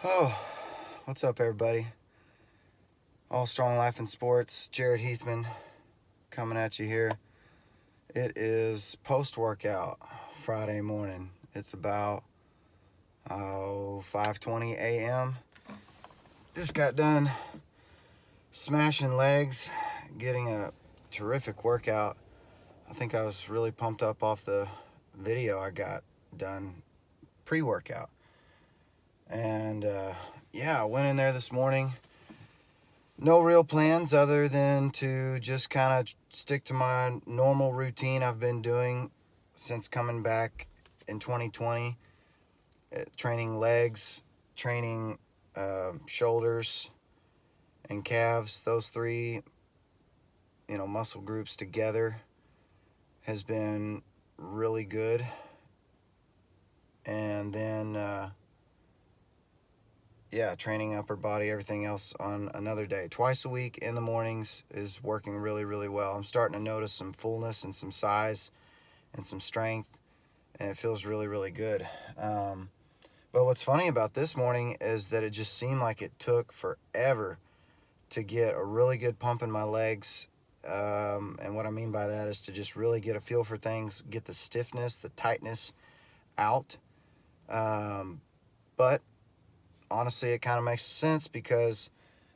Oh, what's up, everybody? All Strong Life and Sports, Jared Heathman coming at you here. It is post workout Friday morning. It's about 5:20 a.m. Just got done smashing legs, getting a terrific workout. I think I was really pumped up off the video I got done pre-workout. And I went in there this morning. No real plans other than to just kind of stick to my normal routine I've been doing since coming back in 2020. Training legs, training shoulders and calves. Those three, muscle groups together has been really good. And then training upper body, everything else on another day. Twice a week in the mornings is working really, really well. I'm starting to notice some fullness and some size and some strength, and it feels really, really good. But what's funny about this morning is that it just seemed like it took forever to get a really good pump in my legs. And what I mean by that is to just really get a feel for things, get the stiffness, the tightness out. But honestly, it kind of makes sense because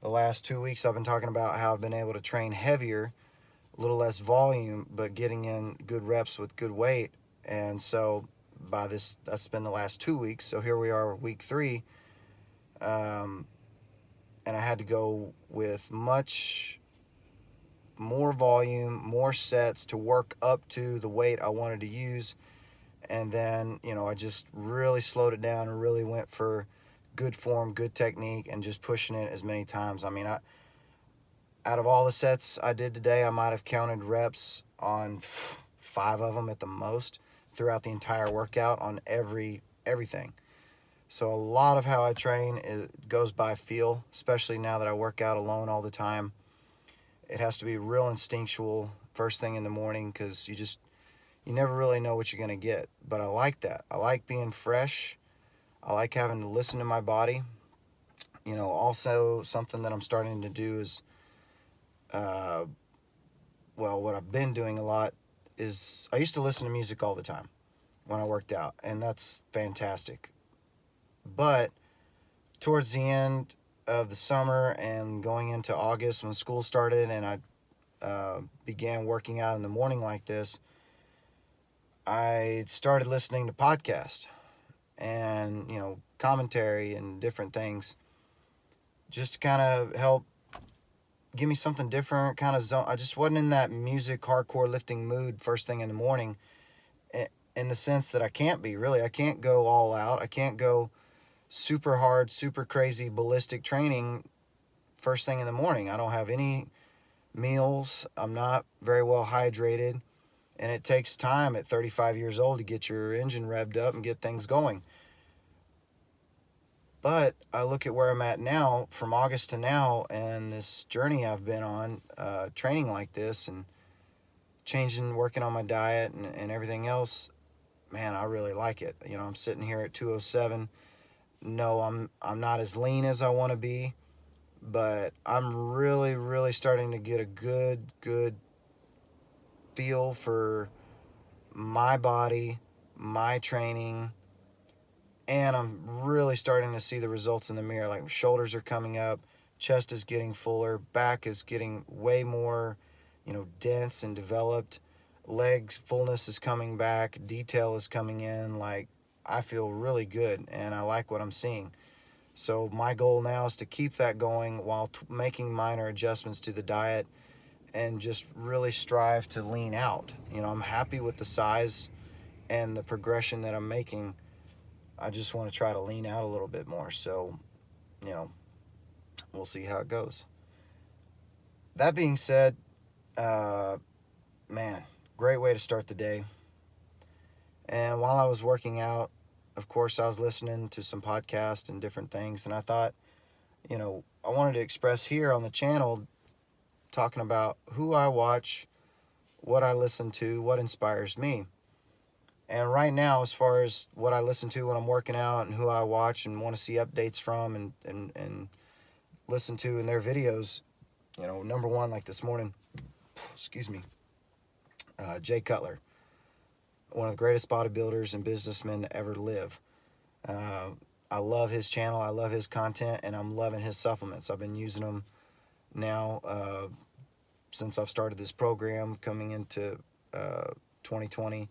the last 2 weeks I've been talking about how I've been able to train heavier, a little less volume, but getting in good reps with good weight. And so that's been the last 2 weeks. So here we are, week 3. And I had to go with much more volume, more sets to work up to the weight I wanted to use. And then, I just really slowed it down and really went for good form, good technique, and just pushing it as many times. I mean, out of all the sets I did today, I might have counted reps on 5 of them at the most throughout the entire workout on everything. So a lot of how I train goes by feel, especially now that I work out alone all the time. It has to be real instinctual first thing in the morning because you never really know what you're going to get. But I like that. I like being fresh. I like having to listen to my body. Also something that I'm starting to do is, what I've been doing a lot is I used to listen to music all the time when I worked out, and that's fantastic. But towards the end of the summer and going into August when school started and I began working out in the morning like this, I started listening to podcasts and, commentary and different things just to kind of help give me something different, kind of zone. I just wasn't in that music, hardcore lifting mood first thing in the morning in the sense that I can't be, really. I can't go all out. I can't go super hard, super crazy, ballistic training first thing in the morning. I don't have any meals. I'm not very well hydrated. And it takes time at 35 years old to get your engine revved up and get things going. But I look at where I'm at now from August to now and this journey I've been on, training like this and changing, working on my diet and everything else. Man, I really like it. I'm sitting here at 207. No, I'm not as lean as I want to be, but I'm really, really starting to get a good feel for my body, my training, and I'm really starting to see the results in the mirror. Like, shoulders are coming up, chest is getting fuller, back is getting way more, dense and developed. Legs fullness is coming back, detail is coming in. Like, I feel really good and I like what I'm seeing. So my goal now is to keep that going while making minor adjustments to the diet and just really strive to lean out. I'm happy with the size and the progression that I'm making. I just want to try to lean out a little bit more. So, we'll see how it goes. That being said, man, great way to start the day. And while I was working out, of course, I was listening to some podcasts and different things. And I thought, I wanted to express here on the channel talking about who I watch, what I listen to, what inspires me. And right now, as far as what I listen to when I'm working out and who I watch and want to see updates from and listen to in their videos, number one, like this morning, excuse me, Jay Cutler, one of the greatest bodybuilders and businessmen to ever live. I love his channel. I love his content, and I'm loving his supplements. I've been using them now since I've started this program coming into 2020,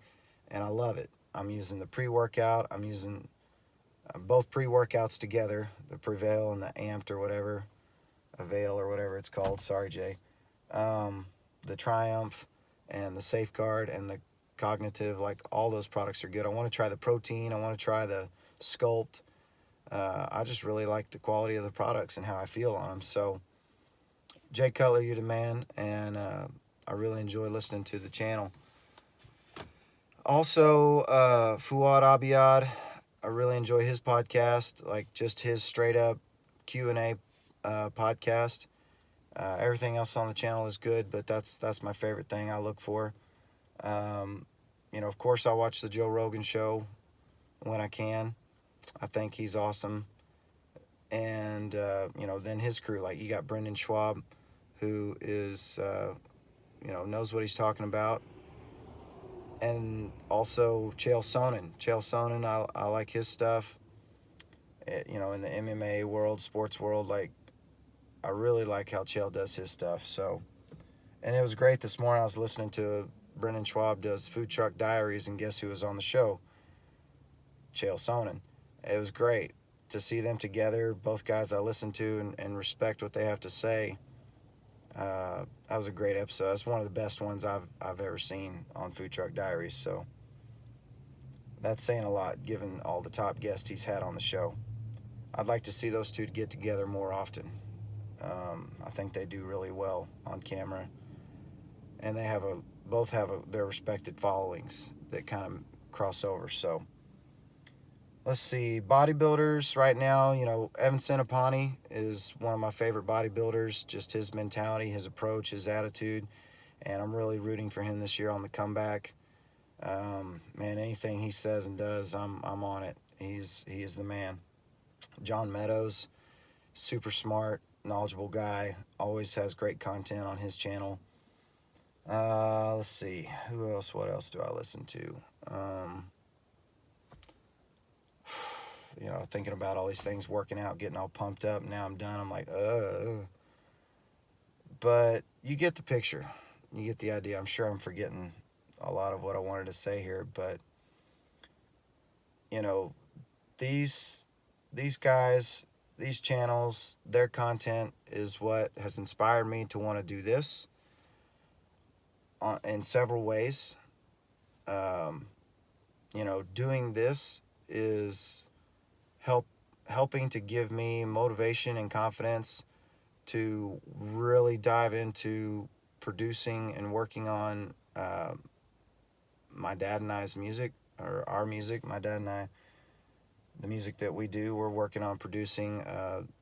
and I love it. I'm using the pre-workout. I'm using both pre-workouts together, the Prevail and the Amped or whatever, Avail or whatever it's called. Sorry, Jay. The Triumph and the Safeguard and the Cognitive, like all those products are good. I want to try the protein. I want to try the Sculpt. I just really like the quality of the products and how I feel on them. So, Jay Cutler, you're the man, and I really enjoy listening to the channel. Also, Fuad Abiyad, I really enjoy his podcast, like just his straight up Q&A podcast. Everything else on the channel is good, but that's my favorite thing I look for. Of course, I watch the Joe Rogan show when I can. I think he's awesome. And, then his crew, like you got Brendan Schwab, who is, knows what he's talking about. And also Chael Sonnen. Chael Sonnen, I like his stuff. In the MMA world, sports world, like, I really like how Chael does his stuff. So, and it was great this morning. I was listening to Brendan Schwab does Food Truck Diaries, and guess who was on the show? Chael Sonnen. It was great to see them together, both guys I listen to and respect what they have to say. That was a great episode. That's one of the best ones I've ever seen on Food Truck Diaries. So that's saying a lot, given all the top guests he's had on the show. I'd like to see those two get together more often. I think they do really well on camera, and they both have their respected followings that kind of cross over. So let's see, bodybuilders right now. Evan Centopani is one of my favorite bodybuilders. Just his mentality, his approach, his attitude, and I'm really rooting for him this year on the comeback. Man, anything he says and does, I'm on it. He is the man. John Meadows, super smart, knowledgeable guy, always has great content on his channel. Let's see, what else do I listen to? Thinking about all these things, working out, getting all pumped up. Now I'm done. I'm like, but you get the picture. You get the idea. I'm sure I'm forgetting a lot of what I wanted to say here, but these guys, these channels, their content is what has inspired me to want to do this in several ways. Doing this is helping to give me motivation and confidence to really dive into producing and working on my dad and I's music, or our music. My dad and I, the music that we do, we're working on producing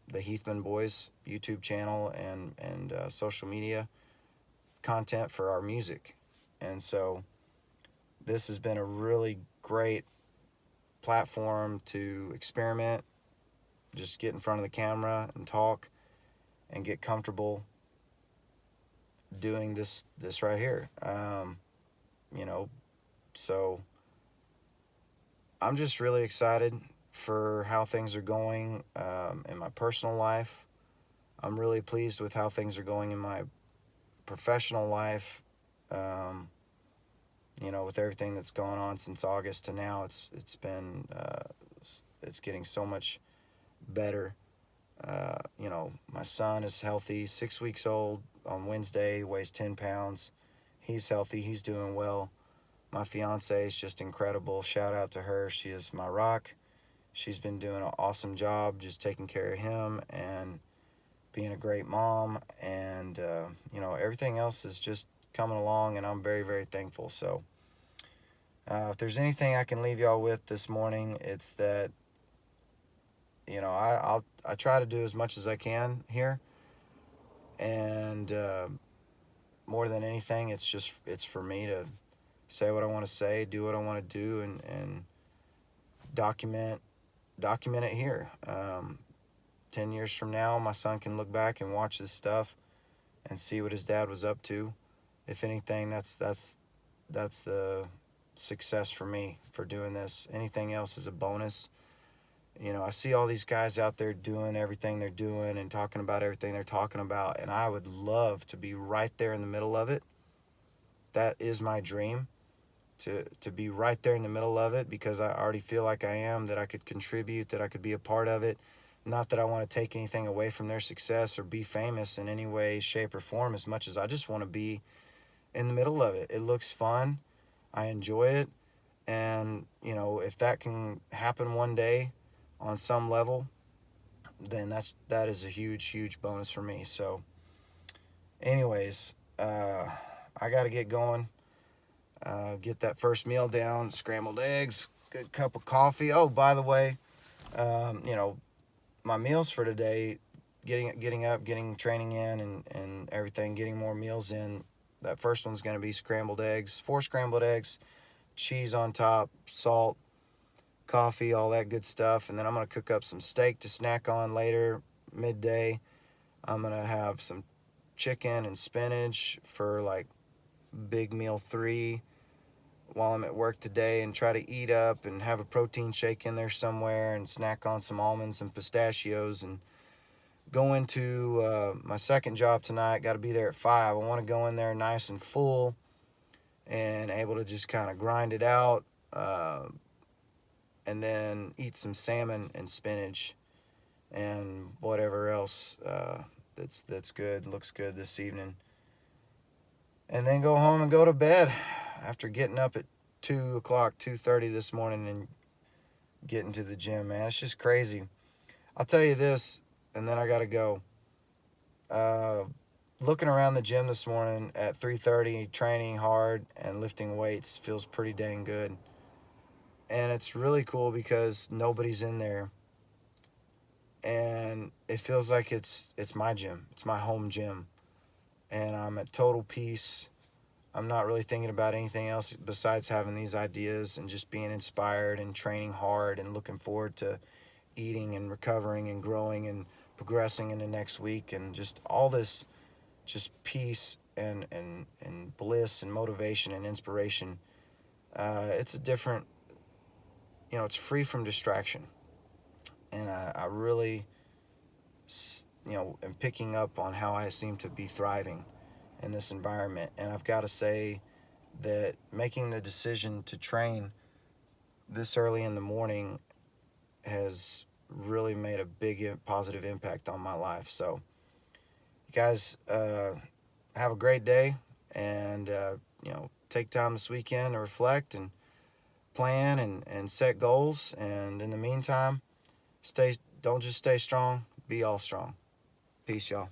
the Heathman Boys YouTube channel and social media content for our music. And so this has been a really great platform to experiment, just get in front of the camera and talk and get comfortable doing this right here. So I'm just really excited for how things are going in my personal life. I'm really pleased with how things are going in my professional life. With everything that's gone on since August to now, it's been it's getting so much better. My son is healthy, 6 weeks old on Wednesday, weighs 10 pounds. He's healthy, he's doing well. My fiance is just incredible. Shout out to her. She is my rock. She's been doing an awesome job just taking care of him and being a great mom. And, everything else is just coming along, and I'm very, very thankful. So if there's anything I can leave y'all with this morning, it's that, I try to do as much as I can here. And more than anything, it's for me to say what I want to say, do what I want to do, and document it here. 10 years from now, my son can look back and watch this stuff and see what his dad was up to. If anything, that's the success for me for doing this. Anything else is a bonus. You know, I see all these guys out there doing everything they're doing and talking about everything they're talking about, and I would love to be right there in the middle of it. That is my dream, to be right there in the middle of it, because I already feel like I am, that I could contribute, that I could be a part of it. Not that I want to take anything away from their success or be famous in any way, shape, or form, as much as I just want to be in the middle of it. It looks fun. I enjoy it. And, you know, if that can happen one day on some level, then that is a huge bonus for me. So anyways, I got to get going. Get that first meal down, scrambled eggs, good cup of coffee. Oh, by the way, you know, my meals for today, getting up, getting training in and everything, getting more meals in. That first one's going to be scrambled eggs, 4 scrambled eggs, cheese on top, salt, coffee, all that good stuff. And then I'm going to cook up some steak to snack on later, midday. I'm going to have some chicken and spinach for like big meal 3 while I'm at work today, and try to eat up and have a protein shake in there somewhere and snack on some almonds and pistachios, and go into my second job tonight. Got to be there at 5. I want to go in there nice and full and able to just kind of grind it out, and then eat some salmon and spinach and whatever else that's good, looks good this evening, and then go home and go to bed after getting up at 2 o'clock, 2:30 this morning and getting to the gym, man. It's just crazy. I'll tell you this, and then I got to go. Looking around the gym this morning at 3:30, training hard and lifting weights feels pretty dang good. And it's really cool because nobody's in there. And it feels like it's my gym. It's my home gym. And I'm at total peace. I'm not really thinking about anything else besides having these ideas and just being inspired and training hard and looking forward to eating and recovering and growing and progressing in the next week, and just all this just peace and bliss and motivation and inspiration. It's a different, you know, it's free from distraction. And I really, you know, am picking up on how I seem to be thriving in this environment. And I've got to say that making the decision to train this early in the morning has really made a big positive impact on my life. So you guys have a great day, and you know, take time this weekend to reflect and plan and set goals. And in the meantime, don't just stay strong, be all strong. Peace, y'all.